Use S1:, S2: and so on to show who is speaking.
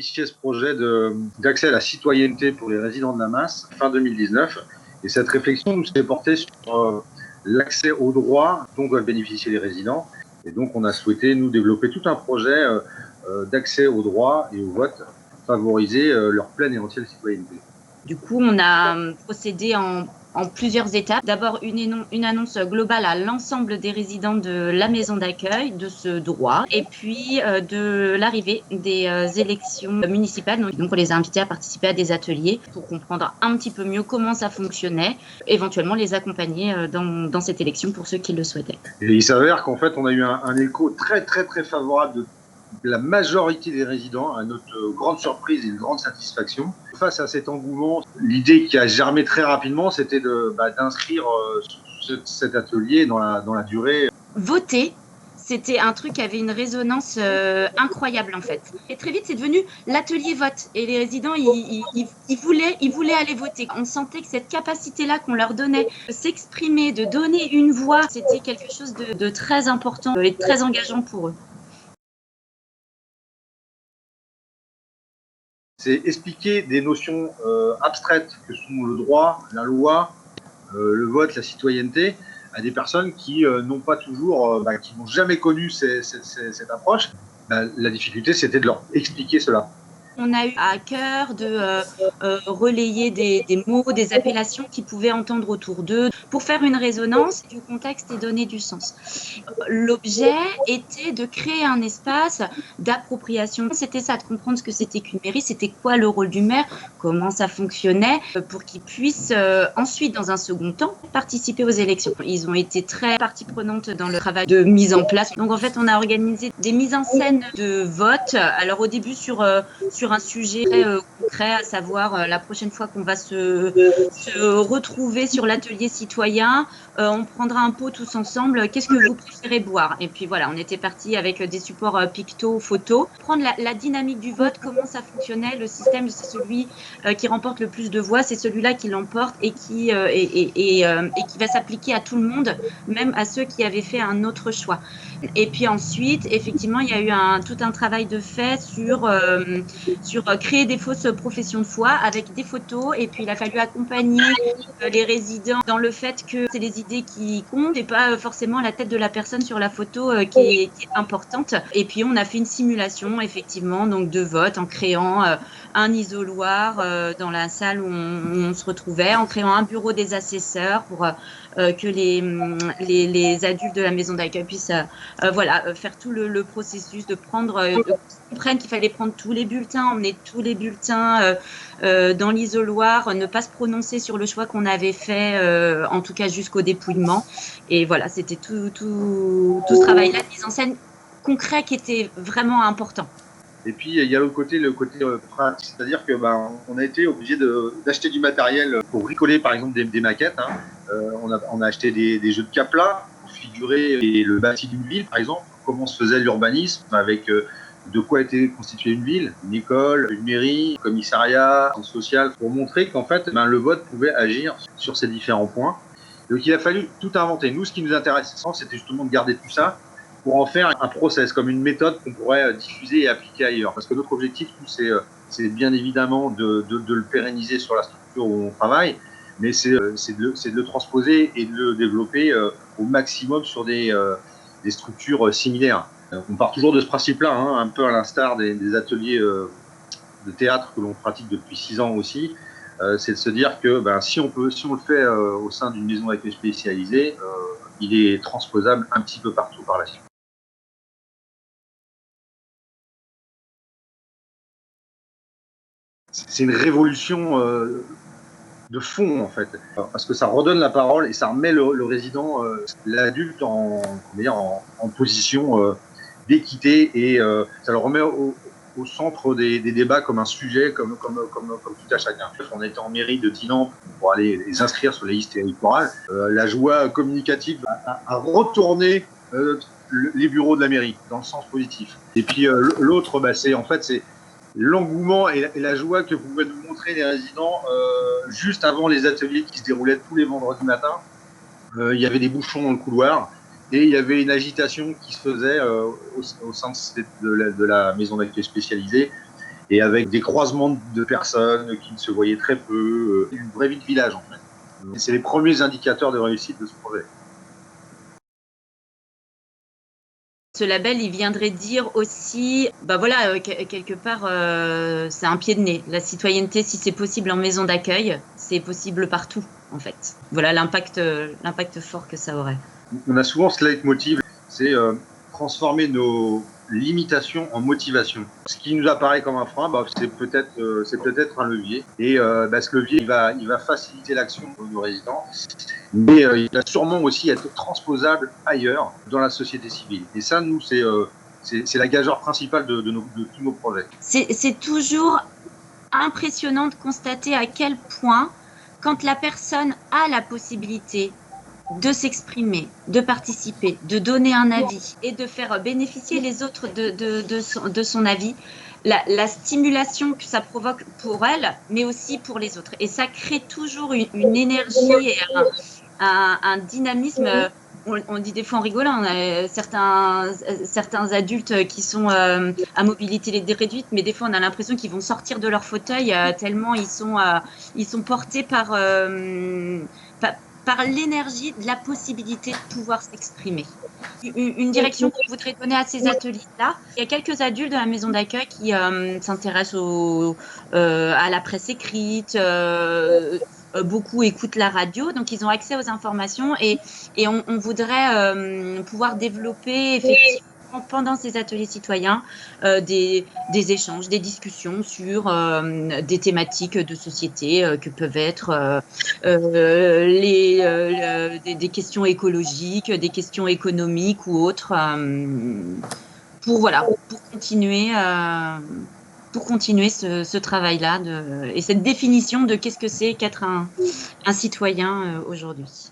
S1: initié ce projet d'accès à la citoyenneté pour les résidents de la Masse fin 2019. Et cette réflexion nous s'est portée sur l'accès aux droits dont doivent bénéficier les résidents. Et donc, on a souhaité, nous, développer tout un projet d'accès aux droits et au vote, favoriser leur pleine et entière citoyenneté.
S2: Du coup, on a procédé en plusieurs étapes. D'abord, une annonce globale à l'ensemble des résidents de la maison d'accueil de ce droit, et puis de l'arrivée des élections municipales. Donc, on les a invités à participer à des ateliers pour comprendre un petit peu mieux comment ça fonctionnait, éventuellement les accompagner dans cette élection pour ceux qui le souhaitaient.
S1: Et il s'avère qu'en fait, on a eu un écho très, très, très favorable de la majorité des résidents, à notre grande surprise et une grande satisfaction. Face à cet engouement, l'idée qui a germé très rapidement, c'était d'inscrire cet atelier dans la durée.
S2: Voter, c'était un truc qui avait une résonance incroyable en fait. Et très vite, c'est devenu l'atelier vote. Et les résidents, ils voulaient aller voter. On sentait que cette capacité-là qu'on leur donnait de s'exprimer, de donner une voix, c'était quelque chose de très important et de très engageant pour eux.
S1: C'est expliquer des notions abstraites que sont le droit, la loi, le vote, la citoyenneté, à des personnes qui n'ont pas toujours, qui n'ont jamais connu cette approche. La difficulté, c'était de leur expliquer cela.
S2: On a eu à cœur de relayer des mots, des appellations qu'ils pouvaient entendre autour d'eux pour faire une résonance du contexte et donner du sens. L'objet était de créer un espace d'appropriation. C'était ça, de comprendre ce que c'était qu'une mairie, c'était quoi le rôle du maire, comment ça fonctionnait, pour qu'ils puissent ensuite, dans un second temps, participer aux élections. Ils ont été très partie prenante dans le travail de mise en place. Donc en fait, on a organisé des mises en scène de vote. Alors au début sur un sujet très concret, à savoir la prochaine fois qu'on va se retrouver sur l'atelier citoyen, on prendra un pot tous ensemble, qu'est-ce que vous préférez boire? Et puis voilà, on était parti avec des supports pictos, photos, prendre la dynamique du vote, comment ça fonctionnait, le système, c'est celui qui remporte le plus de voix, c'est celui-là qui l'emporte et qui va s'appliquer à tout le monde, même à ceux qui avaient fait un autre choix. Et puis ensuite, effectivement, il y a eu tout un travail de fait sur créer des fausses professions de foi avec des photos. Et puis, il a fallu accompagner les résidents dans le fait que c'est les idées qui comptent et pas forcément la tête de la personne sur la photo qui est importante. Et puis, on a fait une simulation, effectivement, donc de vote en créant un isoloir dans la salle où on se retrouvait, en créant un bureau des assesseurs pour que les adultes de la maison d'accueil puissent faire tout le processus de prendre, comprennent qu'il fallait prendre tous les bulletins, emmener tous les bulletins dans l'isoloir, ne pas se prononcer sur le choix qu'on avait fait, en tout cas jusqu'au dépouillement. Et voilà, c'était tout ce travail-là de mise en scène concret qui était vraiment important.
S1: Et puis, il y a le côté pratique, c'est-à-dire que on a été obligé d'acheter du matériel pour bricoler, par exemple, des maquettes. On a acheté des jeux de Capla pour figurer le bâti d'une ville, par exemple, comment se faisait l'urbanisme, avec de quoi était constituée une ville, une école, une mairie, un commissariat, un centre social, pour montrer qu'en fait, le vote pouvait agir sur ces différents points. Donc, il a fallu tout inventer. Nous, ce qui nous intéressait, c'était justement de garder tout ça pour en faire un process, comme une méthode qu'on pourrait diffuser et appliquer ailleurs. Parce que notre objectif, c'est bien évidemment de le pérenniser sur la structure où on travaille, mais c'est de le transposer et de le développer au maximum sur des structures similaires. On part toujours de ce principe-là, un peu à l'instar des ateliers de théâtre que l'on pratique depuis 6 ans aussi. C'est de se dire que si on le fait au sein d'une maison d'accueil spécialisée, il est transposable un petit peu partout par la suite. C'est une révolution de fond, en fait, parce que ça redonne la parole et ça remet le résident, l'adulte, en position d'équité, et ça le remet au centre des débats comme un sujet, comme tout à chacun. On a été en mairie de Dinan pour aller les inscrire sur les listes électorales. La joie communicative a retourné les bureaux de la mairie dans le sens positif. Et puis l'autre, c'est l'engouement et la joie que pouvaient nous montrer les résidents juste avant les ateliers qui se déroulaient tous les vendredis matins. Il y avait des bouchons dans le couloir et il y avait une agitation qui se faisait au sein de la maison d'accueil spécialisée. et avec des croisements de personnes qui ne se voyaient très peu, une vraie vie de village en fait. C'est les premiers indicateurs de réussite de ce projet.
S2: Ce label, il viendrait dire aussi, bah voilà, quelque part, c'est un pied de nez. La citoyenneté, si c'est possible en maison d'accueil, c'est possible partout, en fait. Voilà l'impact fort que ça aurait.
S1: On a souvent ce leitmotiv, c'est transformer nos limitations en motivation. Ce qui nous apparaît comme un frein, c'est peut-être un levier. Et ce levier, il va faciliter l'action de nos résidents, mais il va sûrement aussi être transposable ailleurs dans la société civile. Et ça, nous, c'est la gageure principale de tous nos projets.
S2: C'est toujours impressionnant de constater à quel point, quand la personne a la possibilité de s'exprimer, de participer, de donner un avis et de faire bénéficier les autres de son avis, la stimulation que ça provoque pour elle, mais aussi pour les autres. Et ça crée toujours une énergie et un dynamisme. On dit des fois en rigolant, certains adultes qui sont à mobilité réduite, mais des fois on a l'impression qu'ils vont sortir de leur fauteuil tellement ils sont portés par l'énergie de la possibilité de pouvoir s'exprimer. Une direction qu'on voudrait donner à ces ateliers-là, il y a quelques adultes de la maison d'accueil qui s'intéressent à la presse écrite, beaucoup écoutent la radio, donc ils ont accès aux informations et on voudrait pouvoir développer effectivement pendant ces ateliers citoyens des échanges, des discussions sur des thématiques de société que peuvent être des questions écologiques, des questions économiques ou autres, pour continuer ce travail-là et cette définition de qu'est-ce que c'est qu'être un citoyen aujourd'hui.